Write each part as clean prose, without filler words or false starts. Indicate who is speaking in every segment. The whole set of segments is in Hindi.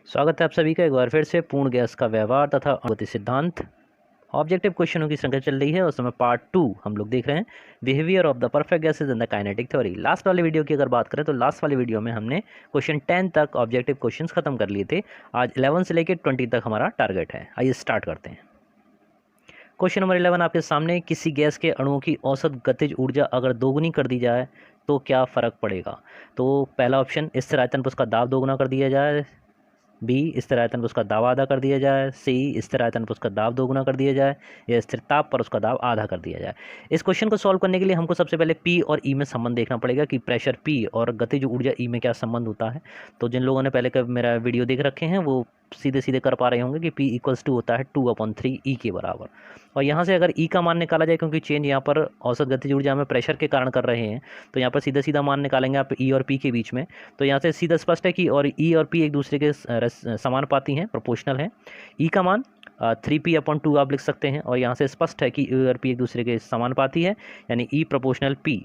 Speaker 1: स्वागत है आप सभी का एक बार फिर से पूर्ण गैस का व्यवहार तथा गति सिद्धांत ऑब्जेक्टिव क्वेश्चनों की संख्या चल रही है। उस समय पार्ट 2 हम लोग देख रहे हैं behaviour of the perfect gases in the kinetic theory. Last वाले वीडियो की अगर बात करें तो लास्ट वाले वीडियो में हमने क्वेश्चन 10 तक ऑब्जेक्टिव क्वेश्चंस खत्म कर लिए थे। आज 11 से लेकर 20 तक हमारा टारगेट है। आइए स्टार्ट करते हैं। क्वेश्चन नंबर 11 आपके सामने, किसी गैस के अणुओं की औसत गतिज ऊर्जा अगर दोगुनी कर दी जाए तो क्या फ़र्क पड़ेगा। तो पहला ऑप्शन, स्थिर आयतन पर उसका दाब दोगुना कर दिया जाए। बी, स्थिर आयतन पर उसका दाब आधा कर दिया जाए। सी, स्थिर आयतन पर उसका दाब दोगुना कर दिया जाए। या स्थिर ताप पर उसका दाब आधा कर दिया जाए। इस क्वेश्चन को सॉल्व करने के लिए हमको सबसे पहले पी और ई में संबंध देखना पड़ेगा कि प्रेशर पी और गतिज ऊर्जा ई में क्या संबंध होता है। तो जिन लोगों ने पहले का मेरा वीडियो देख रखे हैं वो सीधे सीधे कर पा रहे होंगे कि P इक्वल्स टू होता है 2/3 ई के बराबर। और यहाँ से अगर ई का मान निकाला जाए, क्योंकि चेंज यहाँ पर औसत गतिज ऊर्जा में प्रेशर के कारण कर रहे हैं, तो यहाँ पर सीधा सीधा मान निकालेंगे आप ई और पी के बीच में। तो यहाँ से सीधा स्पष्ट है कि और ई और पी एक दूसरे के समानुपाती हैं, प्रोपोर्शनल हैं। ई का मान 3p/2 आप लिख सकते हैं। और यहाँ से स्पष्ट है कि ई और पी एक दूसरे के समानुपाती है, यानी ई प्रोपोर्शनल पी।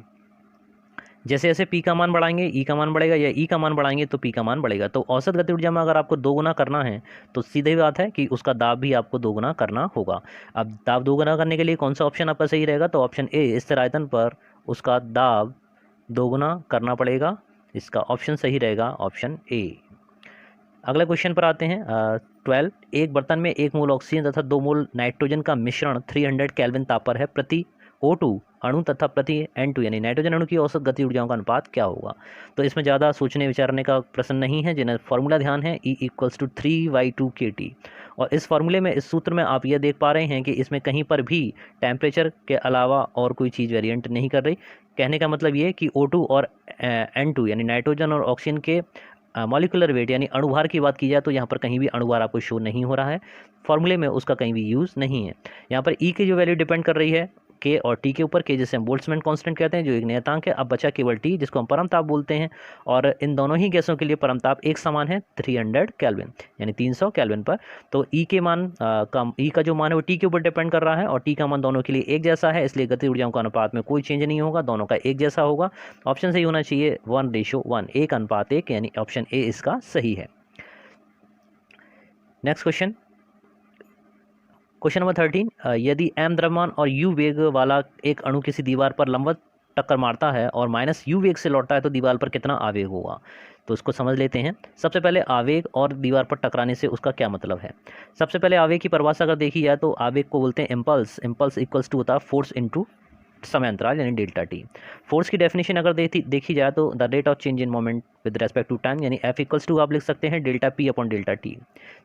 Speaker 1: जैसे जैसे पी का मान बढ़ाएंगे ई का मान बढ़ेगा, या ई का मान बढ़ाएंगे तो पी का मान बढ़ेगा। तो औसत गति ऊर्जा में अगर आपको दोगुना करना है तो सीधी बात है कि उसका दाब भी आपको दोगुना करना होगा। अब दाब दोगुना करने के लिए कौन सा ऑप्शन आपका सही रहेगा, तो ऑप्शन ए, स्थिर आयतन पर उसका दाब दोगुना करना पड़ेगा। इसका ऑप्शन सही रहेगा ऑप्शन ए। अगले क्वेश्चन पर आते हैं। 12, एक बर्तन में 1 मोल ऑक्सीजन तथा 2 मोल नाइट्रोजन का मिश्रण 300 केल्विन ताप पर है। प्रति O2 अणु तथा प्रति N2 यानी नाइट्रोजन अणु की औसत गति ऊर्जाओं का अनुपात क्या होगा। तो इसमें ज़्यादा सोचने विचारने का प्रश्न नहीं है। जिन्हें फॉर्मूला ध्यान है, E इक्वल्स टू 3/2 kT। और इस फॉर्मूले में, इस सूत्र में आप ये देख पा रहे हैं कि इसमें कहीं पर भी टेम्परेचर के अलावा और कोई चीज़ वेरिएंट नहीं कर रही। कहने का मतलब ये कि O2 और N2 यानी नाइट्रोजन और ऑक्सीजन के मॉलिकुलर वेट यानी अणुभार की बात की जाए तो यहाँ पर कहीं भी अणुभार आपको शो नहीं हो रहा है। फॉर्मूले में उसका कहीं भी यूज़ नहीं है। यहाँ पर ई की जो वैल्यू डिपेंड कर रही है के और टी के ऊपर। के जिसे हम बोल्ट्जमैन कांस्टेंट कहते हैं, जो एक नियतांक है। अब बचा केवल टी, जिसको हम परमताप बोलते हैं। और इन दोनों ही गैसों के लिए परमताप एक समान है, 300 केल्विन यानी 300 केल्विन पर। तो ई के मान ई का जो मान है वो टी के ऊपर डिपेंड कर रहा है, और टी का मान दोनों के लिए एक जैसा है, इसलिए गति ऊर्जाओं का अनुपात में कोई चेंज नहीं होगा, दोनों का एक जैसा होगा। ऑप्शन सही होना चाहिए 1:1, 1:1, यानी ऑप्शन ए इसका सही है। नेक्स्ट क्वेश्चन, क्वेश्चन नंबर 13, यदि m द्रव्यमान और u वेग वाला एक अणु किसी दीवार पर लंबवत टक्कर मारता है और -u वेग से लौटता है तो दीवार पर कितना आवेग होगा। तो उसको समझ लेते हैं। सबसे पहले आवेग और दीवार पर टकराने से उसका क्या मतलब है। सबसे पहले आवेग की परिभाषा अगर देखी जाए तो आवेग को बोलते हैं इम्पल्स। इम्पल्स इक्वल्स टू होता है फोर्स इनटू समय अंतराल यानी डेल्टा टी। फोर्स की डेफिनेशन अगर देखी जाए तो the rate of change in moment with respect to time, यानी एफ इक्वल्स टू आप लिख सकते हैं delta p upon delta t.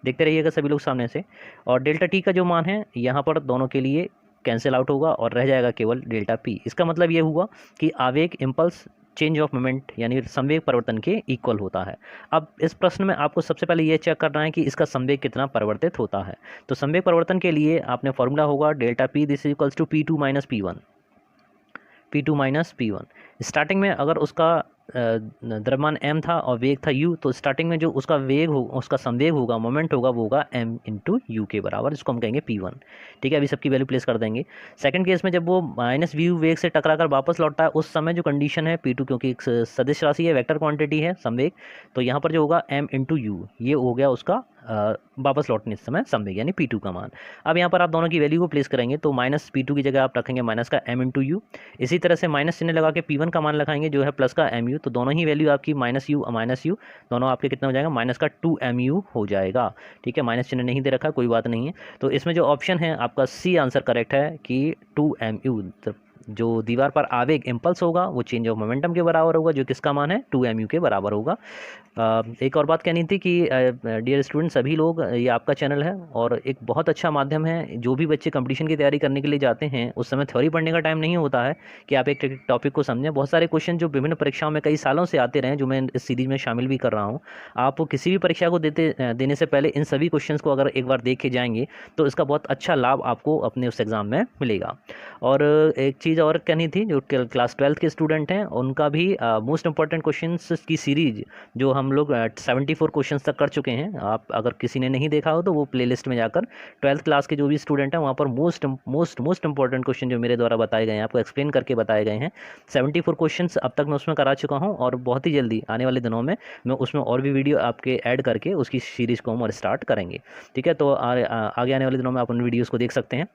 Speaker 1: देखते रहिएगा सभी लोग सामने से। और डेल्टा टी का जो मान है यहाँ पर दोनों के लिए कैंसिल आउट होगा और रह जाएगा केवल डेल्टा पी। इसका मतलब ये हुआ कि आवेग इम्पल्स चेंज ऑफ मोमेंट यानी संवेग परिवर्तन के इक्वल होता है। अब इस प्रश्न में आपको सबसे पहले ये चेक करना है कि इसका संवेग कितना परिवर्तित होता है। तो संवेग परिवर्तन के लिए आपने फॉर्मूला होगा delta p this equals to P2 - P1। P2 - P1। Starting में अगर उसका द्रव्यमान m था और वेग था u, तो स्टार्टिंग में जो उसका वेग हो, उसका संवेग होगा, मोमेंट होगा, वो होगा m इंटू यू के बराबर, जिसको हम कहेंगे P1। ठीक है, अभी सबकी वैल्यू प्लेस कर देंगे। सेकंड केस में जब वो -v वेग से टकरा कर वापस लौटता है, उस समय जो कंडीशन है P2, क्योंकि एक सदिश राशि है, वेक्टर क्वांटिटी है संवेग, तो यहाँ पर जो होगा m इंटू यू, ये हो गया उसका वापस लौटने इस समय संवेग यानी P2 का मान। अब यहाँ पर आप दोनों की वैल्यू को प्लेस करेंगे तो -P2 की जगह आप रखेंगे माइनस का m इंटू यू। इसी तरह से माइनस चिन्ह लगा के P1 का मान लगाएंगे जो है प्लस का mu। तो दोनों ही वैल्यू आपकी -u दोनों आपके कितना हो जाएगा, माइनस का 2mu हो जाएगा। ठीक है, माइनस चिन्ह नहीं दे रखा, कोई बात नहीं है। तो इसमें जो ऑप्शन है आपका सी आंसर करेक्ट है कि 2mu। जो दीवार पर आवेग इम्पल्स होगा वो चेंज ऑफ मोमेंटम के बराबर होगा, जो किसका मान है 2mu के बराबर होगा। एक और बात कहनी थी कि डियर स्टूडेंट सभी लोग, ये आपका चैनल है और एक बहुत अच्छा माध्यम है। जो भी बच्चे कंपटीशन की तैयारी करने के लिए जाते हैं उस समय थ्योरी पढ़ने का टाइम नहीं होता है कि आप एक टॉपिक को समझें। बहुत सारे क्वेश्चन जो विभिन्न परीक्षाओं में कई सालों से आते रहे, जो मैं इस सीरीज में शामिल भी कर रहा हूँ। आप किसी भी परीक्षा को देने से पहले इन सभी क्वेश्चन को अगर एक बार देख के जाएंगे तो इसका बहुत अच्छा लाभ आपको अपने उस एग्ज़ाम में मिलेगा। और एक चीज़ चीज़ और कहनी थी, जो क्लास 12th के स्टूडेंट हैं उनका भी मोस्ट इंपॉर्टेंट क्वेश्चंस की सीरीज जो हम लोग 74 क्वेश्चंस तक कर चुके हैं। आप अगर किसी ने नहीं देखा हो तो वो प्लेलिस्ट में जाकर 12th क्लास के जो भी स्टूडेंट हैं वहाँ पर मोस्ट इंपॉर्टेंट क्वेश्चन जो मेरे द्वारा बताए गए हैं, आपको एक्सप्लेन करके बताए गए हैं। 74 क्वेश्चंस अब तक मैं उसमें करा चुका हूँ और बहुत ही जल्दी आने वाले दिनों में मैं उसमें और भी वीडियो आपके ऐड करके उसकी सीरीज़ को हम और स्टार्ट करेंगे। ठीक है, तो आगे आने वाले दिनों में आप उन वीडियोज़ को देख सकते हैं।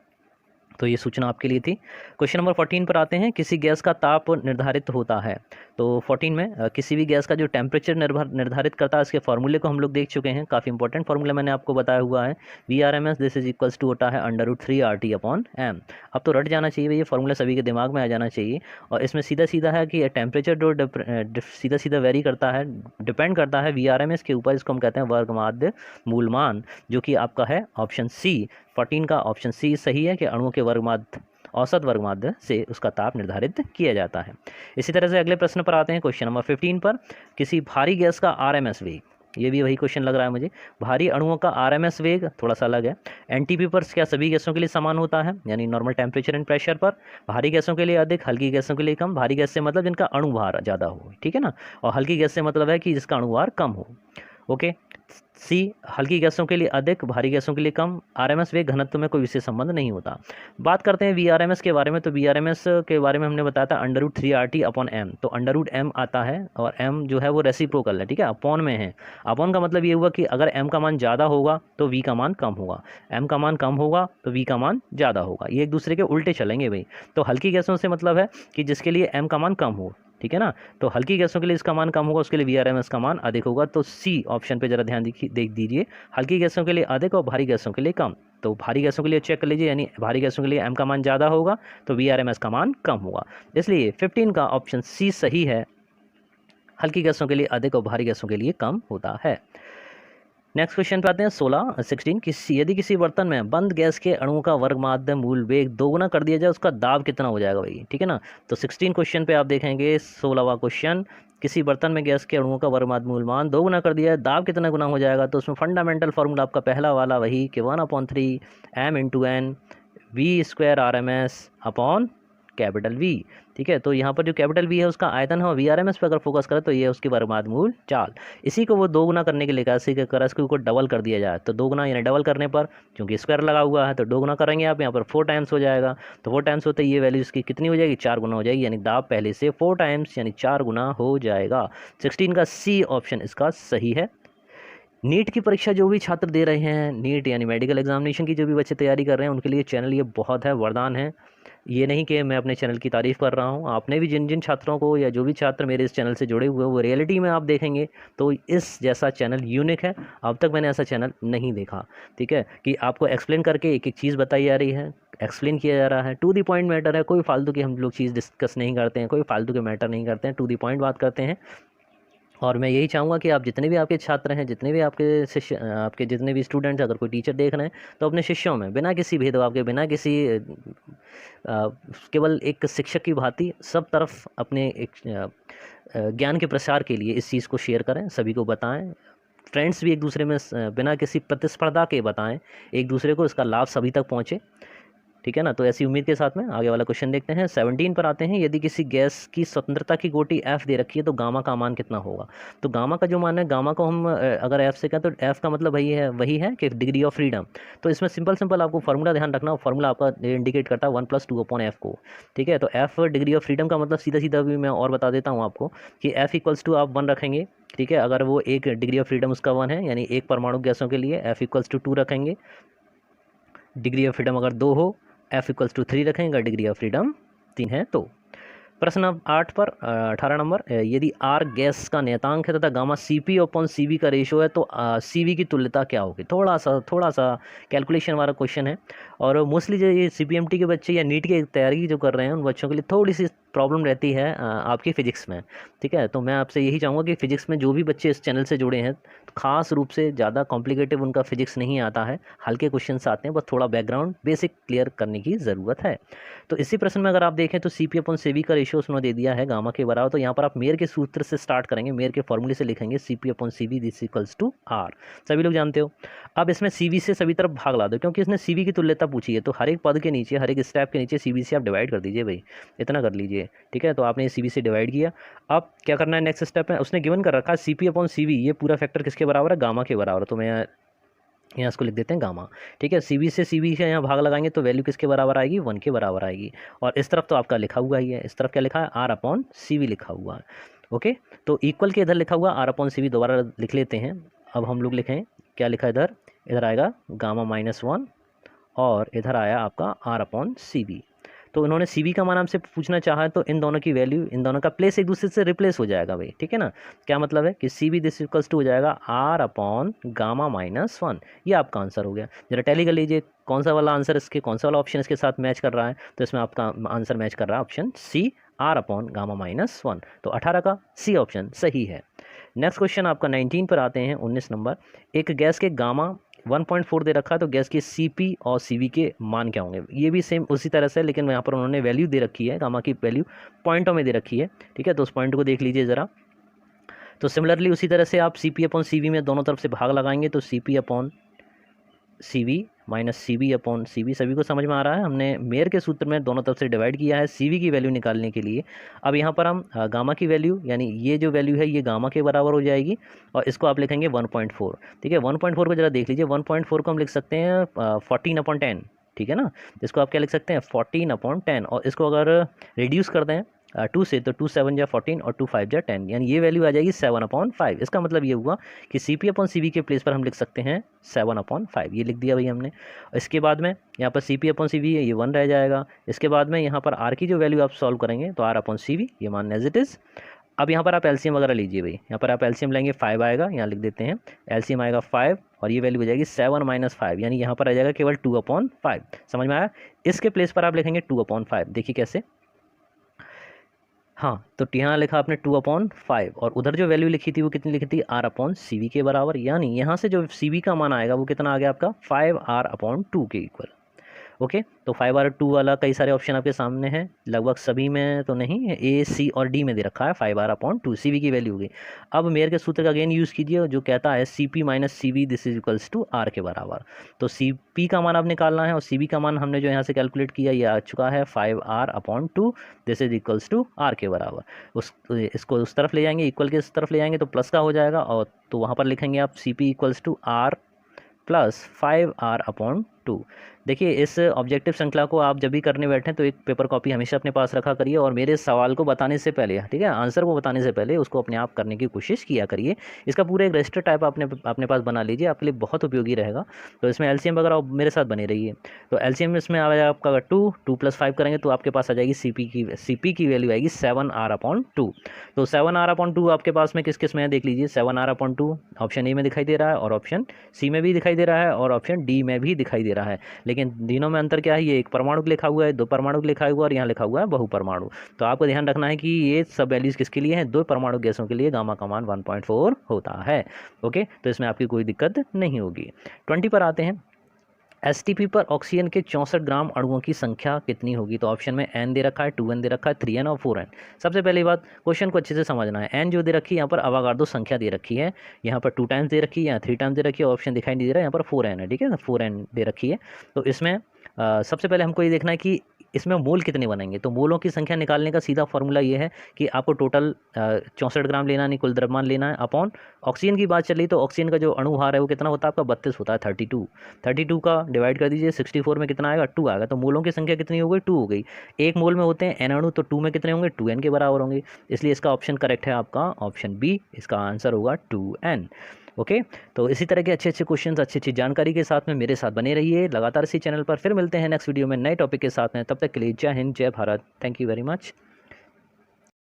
Speaker 1: तो ये सूचना आपके लिए थी। क्वेश्चन नंबर 14 पर आते हैं, किसी गैस का ताप निर्धारित होता है। तो 14 में किसी भी गैस का जो टेम्परेचर निर्धारित करता है, इसके फार्मूले को हम लोग देख चुके हैं। काफ़ी इंपॉर्टेंट फार्मूला मैंने आपको बताया हुआ है, VRMS this is equals to होता है √3 RT अपॉन M। अब तो रट जाना चाहिए, ये फार्मूला सभी के दिमाग में आ जाना चाहिए। और इसमें सीधा सीधा है कि टेम्परेचर जो सीधा सीधा वेरी करता है, डिपेंड करता है VRMS के ऊपर, इसको हम कहते हैं वर्गमाध्य मूलमान, जो कि आपका है ऑप्शन सी। 14 का ऑप्शन सी सही है कि अणुओं के वर्गमाध्य औसत वर्गमाध्य से उसका ताप निर्धारित किया जाता है। इसी तरह से अगले प्रश्न पर आते हैं, क्वेश्चन नंबर 15 पर, किसी भारी गैस का RMS वेग, ये भी वही क्वेश्चन लग रहा है मुझे। भारी अणुओं का RMS वेग थोड़ा सा अलग है। NTP पर क्या सभी गैसों के लिए समान होता है, यानी नॉर्मल टेम्परेचर एंड प्रेशर पर? भारी गैसों के लिए अधिक, हल्की गैसों के लिए कम। भारी गैस से मतलब जिनका अणु भार ज़्यादा हो, ठीक है ना, और हल्की गैस से मतलब है कि जिसका अणु भार कम हो। ओके, सी हल्की गैसों के लिए अधिक, भारी गैसों के लिए कम। RMS वेग घनत्व में कोई विशेष संबंध नहीं होता। बात करते हैं VRMS के बारे में। तो VRMS के बारे में हमने बताया था √3 RT अपॉन M। तो √M आता है और M जो है वो रेसिप्रोकल है, ठीक है, अपॉन में है। अपॉन का मतलब ये हुआ कि अगर M का मान ज़्यादा होगा तो V का मान कम होगा, M का मान कम होगा तो V का मान ज़्यादा होगा। ये एक दूसरे के उल्टे चलेंगे भाई। तो हल्की गैसों से मतलब है कि जिसके लिए M का मान कम हो, ठीक है ना, तो हल्की गैसों के लिए इसका मान कम होगा, उसके लिए VRMS का मान अधिक होगा। तो सी ऑप्शन पे जरा ध्यान देख दीजिए, हल्की गैसों के लिए अधिक और भारी गैसों के लिए कम। तो भारी गैसों के लिए चेक कर लीजिए, यानी भारी गैसों के लिए M का मान ज़्यादा होगा तो VRMS का मान कम होगा। इसलिए 15 का ऑप्शन सी सही है, हल्की गैसों के लिए अधिक और भारी गैसों के लिए कम होता है। नेक्स्ट क्वेश्चन पे आते हैं 16 यदि किसी बर्तन में बंद गैस के अणुओं का वर्गमाध्य मूल वेग दोगुना कर दिया जाए, उसका दाब कितना हो जाएगा भाई, ठीक है ना। तो 16 क्वेश्चन पे आप देखेंगे 16वां क्वेश्चन, किसी बर्तन में गैस के अणुओं का वर्गमाध्य मूलमान दोगुना कर दिया है, दाब कितना गुना हो जाएगा। तो उसमें फंडामेंटल फार्मूला आपका पहला वाला वही कि 1/3 M × N V² RMS upon capital V, ठीक है। तो यहाँ पर जो कैपिटल V है उसका आयतन है, और VRMS पे अगर फोकस करें तो ये उसकी वर्गमाध्य मूल चाल। इसी को वो दोगुना करने के लिए कहा, इसी के करा इसके ऊपर डबल कर दिया जाए। तो दोगुना यानी डबल करने पर, क्योंकि स्क्वायर लगा हुआ है तो दोगुना करेंगे आप, यहाँ पर 4 टाइम्स हो जाएगा। तो 4 टाइम्स होते ही ये वैल्यू इसकी कितनी हो जाएगी, 4 गुना हो जाएगी, यानी दाब पहले से 4 टाइम्स यानी 4 गुना हो जाएगा। 16 का सी ऑप्शन इसका सही है। नीट की परीक्षा जो भी छात्र दे रहे हैं, नीट यानी मेडिकल एग्जामिनेशन की जो भी बच्चे तैयारी कर रहे हैं, उनके लिए चैनल ये बहुत है, वरदान है। ये नहीं कि मैं अपने चैनल की तारीफ़ कर रहा हूँ, आपने भी जिन जिन छात्रों को या जो भी छात्र मेरे इस चैनल से जुड़े हुए हैं वो रियलिटी में आप देखेंगे तो इस जैसा चैनल यूनिक है। अब तक मैंने ऐसा चैनल नहीं देखा, ठीक है, कि आपको एक्सप्लेन करके एक एक चीज़ बताई जा रही है, एक्सप्लेन किया जा रहा है, टू द पॉइंट मैटर है। कोई फालतू की हम लोग चीज़ डिस्कस नहीं करते हैं, कोई फालतू के मैटर नहीं करते हैं, टू द पॉइंट बात करते हैं। और मैं यही चाहूँगा कि आप जितने भी आपके छात्र हैं, जितने भी आपके शिष्य, आपके जितने भी स्टूडेंट्स, अगर कोई टीचर देख रहे हैं तो अपने शिष्यों में बिना किसी भेदभाव के, बिना किसी केवल एक शिक्षक की भांति सब तरफ अपने एक ज्ञान के प्रसार के लिए इस चीज़ को शेयर करें, सभी को बताएं। फ्रेंड्स भी एक दूसरे में बिना किसी प्रतिस्पर्धा के बताएं, एक दूसरे को इसका लाभ सभी तक पहुँचे, ठीक है ना। तो ऐसी उम्मीद के साथ में आगे वाला क्वेश्चन देखते हैं। 17 पर आते हैं, यदि किसी गैस की स्वतंत्रता की गोटी F दे रखी है तो गामा का मान कितना होगा। तो गामा का जो मान है, गामा को हम अगर F से कहें तो F का मतलब वही है कि डिग्री ऑफ फ्रीडम। तो इसमें सिंपल आपको फार्मूला ध्यान रखना, फार्मूला आपका इंडिकेट करता है 1+2/F को, ठीक है। तो F डिग्री ऑफ फ्रीडम का मतलब सीधा भी मैं और बता देता हूँ आपको कि F = आप 1 रखेंगे, ठीक है। अगर वो एक डिग्री ऑफ फ्रीडम उसका 1 है, यानी एक परमाणु गैसों के लिए F = 2 रखेंगे। डिग्री ऑफ फ्रीडम अगर 2 हो, F = 3 रखेंगे, डिग्री ऑफ फ्रीडम 3 है। तो प्रश्न 8 पर 18 नंबर, यदि R गैस का नियतांक है तथा गामा CP/CV का रेशो है तो CV की तुल्यता क्या होगी। थोड़ा सा कैलकुलेशन वाला क्वेश्चन है, और मोस्टली जो ये CPMT के बच्चे या नीट की तैयारी जो कर रहे हैं उन बच्चों के लिए थोड़ी सी प्रॉब्लम रहती है आपकी फ़िज़िक्स में, ठीक है। तो मैं आपसे यही चाहूँगा कि फ़िज़िक्स में जो भी बच्चे इस चैनल से जुड़े हैं, तो ख़ास रूप से ज़्यादा कॉम्प्लिकेटिव उनका फ़िज़िक्स नहीं आता है, हल्के क्वेश्चंस आते हैं, बस थोड़ा बैकग्राउंड बेसिक क्लियर करने की ज़रूरत है। तो इसी प्रश्न में अगर आप देखें तो CP/CV का रेशियो उसमें दे दिया है गामा के बराबर, तो यहाँ पर आप मेयर के सूत्र से स्टार्ट करेंगे, मेयर के फॉर्मूले से लिखेंगे CP/CV this equals to R, सभी लोग जानते हो। अब इसमें CV से सभी तरफ भाग ला दो, क्योंकि इसने CV की तुल्यता पूछी है, तो हर एक पद के नीचे, हर एक स्टेप के नीचे CV से आप डिवाइड कर दीजिए भाई, इतना कर लीजिए, ठीक है। तो आपने CV से डिवाइड किया। अब क्या करना है, नेक्स्ट स्टेप में उसने गिवन कर रखा है CP/CV, ये पूरा फैक्टर किसके बराबर है, गामा के बराबर। तो मैं यहाँ इसको लिख देते हैं गामा, ठीक है। CV से यहाँ भाग लगाएंगे तो वैल्यू किसके बराबर आएगी, 1 के बराबर आएगी। और इस तरफ तो आपका लिखा हुआ ही है, इस तरफ क्या लिखा है, R/CV लिखा हुआ है, ओके। तो इक्वल के इधर लिखा हुआ R/CV दोबारा लिख लेते हैं। अब हम लोग लिखें, क्या लिखा है इधर, इधर आएगा गामा-1 और इधर आया आपका R/CV। तो उन्होंने CV का मान हमसे पूछना चाहा है, तो इन दोनों की वैल्यू, इन दोनों का प्लेस एक दूसरे से रिप्लेस हो जाएगा भाई, ठीक है ना। क्या मतलब है कि CV दिस इक्वल्स टू हो जाएगा R/गामा-1, ये आपका आंसर हो गया। जरा टैली कर लीजिए कौन सा वाला आंसर इसके, कौन सा वाला ऑप्शन इसके साथ मैच कर रहा है। तो इसमें आपका आंसर मैच कर रहा है ऑप्शन C, R/गामा-1। तो 18 का C ऑप्शन सही है। नेक्स्ट क्वेश्चन आपका 19 पर आते हैं, 19 नंबर। एक गैस के गामा 1.4 दे रखा है, तो गैस के CP और CV के मान क्या होंगे। ये भी सेम उसी तरह से, लेकिन यहाँ पर उन्होंने वैल्यू दे रखी है, गामा की वैल्यू पॉइंटों में दे रखी है, ठीक है। तो उस पॉइंट को देख लीजिए ज़रा। तो सिमिलरली उसी तरह से आप CP/CV में दोनों तरफ से भाग लगाएंगे, तो CP/CV माइनस CV/CV, सभी को समझ में आ रहा है। हमने मेयर के सूत्र में दोनों तरफ से डिवाइड किया है CV की वैल्यू निकालने के लिए। अब यहाँ पर हम गामा की वैल्यू, यानी ये जो वैल्यू है ये गामा के बराबर हो जाएगी, और इसको आप लिखेंगे 1.4, ठीक है। 1.4 को जरा देख लीजिए, 1.4 को हम लिख सकते हैं 14/10, ठीक है ना। इसको आप क्या लिख सकते हैं, 14/10, और इसको अगर रिड्यूस कर दें 2 से, तो 2 7 जा 14 और 2 5 जा 10, यानी ये वैल्यू आ जाएगी 7/5। इसका मतलब ये हुआ कि CP/CV के प्लेस पर हम लिख सकते हैं 7/5, ये लिख दिया भाई हमने। इसके बाद में यहाँ पर CP/CV है, ये 1 रह जाएगा। इसके बाद में यहाँ पर R की जो वैल्यू आप सॉल्व करेंगे, तो R/CV ये मान एज इट इज़। अब यहाँ पर आप एलसीएम वगैरह लीजिए भाई, यहाँ पर आप एलसीएम लेंगे, 5 आएगा, यहाँ लिख देते हैं एलसीएम आएगा 5, और ये वैल्यू हो जाएगी 7 - 5, यानी यहाँ पर आ जाएगा केवल 2/5। समझ में आया। इसके प्लेस पर आप लिखेंगे 2/5, देखिए कैसे। हाँ, तो यहाँ लिखा आपने 2/5, और उधर जो वैल्यू लिखी थी वो कितनी लिखी थी, R/CV के बराबर, यानी यहाँ से जो CV का मान आएगा वो कितना आ गया आपका 5R/2 के इक्वल, ओके। तो 5R/2 वाला कई सारे ऑप्शन आपके सामने हैं, लगभग सभी में तो नहीं, A, C और D में दे रखा है 5R/2, CV की वैल्यू होगी। अब मेयर के सूत्र का अगेन यूज़ कीजिए, जो कहता है CP - CV this is equals to R के बराबर। तो CP का मान आप निकालना है, और CV का मान हमने जो यहाँ से कैलकुलेट किया ये आ चुका है 5R/2 this is equals to R के बराबर। इसको उस तरफ ले जाएंगे, इक्वल के इस तरफ ले जाएंगे तो प्लस का हो जाएगा, और तो वहाँ पर लिखेंगे आप CP equals to R plus 5R/2। देखिए, इस ऑब्जेक्टिव श्रृंखला को आप जब भी करने बैठें तो एक पेपर कॉपी हमेशा अपने पास रखा करिए, और मेरे सवाल को बताने से पहले, ठीक है, आंसर को बताने से पहले उसको अपने आप करने की कोशिश किया करिए। इसका पूरा एक रजिस्टर टाइप अपने पास बना लीजिए, आपके लिए बहुत उपयोगी रहेगा। तो इसमें एलसीएम वगैरह मेरे साथ बने रहिए। तो एलसीएम इसमें आ जाएगा आपका 2 + 5 करेंगे तो आपके पास आ जाएगी CP की वैल्यू आएगी 7R/2। तो 7R/2 आपके पास में किस किस में है देख लीजिए। 7R/2 ऑप्शन ए में दिखाई दे रहा है, और ऑप्शन सी में भी दिखाई दे रहा है, और ऑप्शन डी में भी दिखाई दे रहा है। लेकिन तीनों में अंतर क्या है, ये एक परमाणु लिखा हुआ है, 2 परमाणु लिखा हुआ है, और यहाँ लिखा हुआ है बहुपरमाणु। तो आपको ध्यान रखना है कि ये सब वैल्यूज़ किसके लिए हैं, 2 परमाणु गैसों के लिए गामा का मान 1.4 होता है, ओके। तो इसमें आपकी कोई दिक्कत नहीं होगी। 20 पर आते हैं। STP पर ऑक्सीजन के 64 ग्राम अणुओं की संख्या कितनी होगी। तो ऑप्शन में n दे रखा है, 2n दे रखा है, 3n और 4n। सबसे पहली बात, क्वेश्चन को अच्छे से समझना है। n जो दे रखी है यहाँ पर अवागाड्रो संख्या दे रखी है, यहाँ पर 2 टाइम्स दे रखी है, यहाँ 3 टाइम्स दे रखी है, ऑप्शन दिखाई नहीं दे रहा है, यहाँ पर 4n है, ठीक है ना, 4n दे रखी है। तो इसमें सबसे पहले हमको ये देखना है कि इसमें मोल कितने बनेंगे। तो मोलों की संख्या निकालने का सीधा फॉर्मूला ये है कि आपको टोटल 64 ग्राम लेना, नहीं कुल द्रव्यमान लेना है, अपॉन ऑक्सीजन की बात चली तो ऑक्सीजन का जो अणुभार है वो कितना होता है आपका 32 होता है, 32 का डिवाइड कर दीजिए 64 में कितना आएगा 2 आएगा। तो मोलों की संख्या कितनी हो गई 2 हो गई। एक मोल में होते हैं n अणु, तो 2 में कितने होंगे 2n के बराबर होंगे। इसलिए इसका ऑप्शन करेक्ट है आपका ऑप्शन बी, इसका आंसर होगा 2n, ओके। तो इसी तरह के अच्छे अच्छे क्वेश्चंस, अच्छी अच्छी जानकारी के साथ में मेरे साथ बने रहिए लगातार इसी चैनल पर। फिर मिलते हैं नेक्स्ट वीडियो में नए टॉपिक के साथ में, तब तक के लिए जय हिंद, जय Bharat, thank you very much.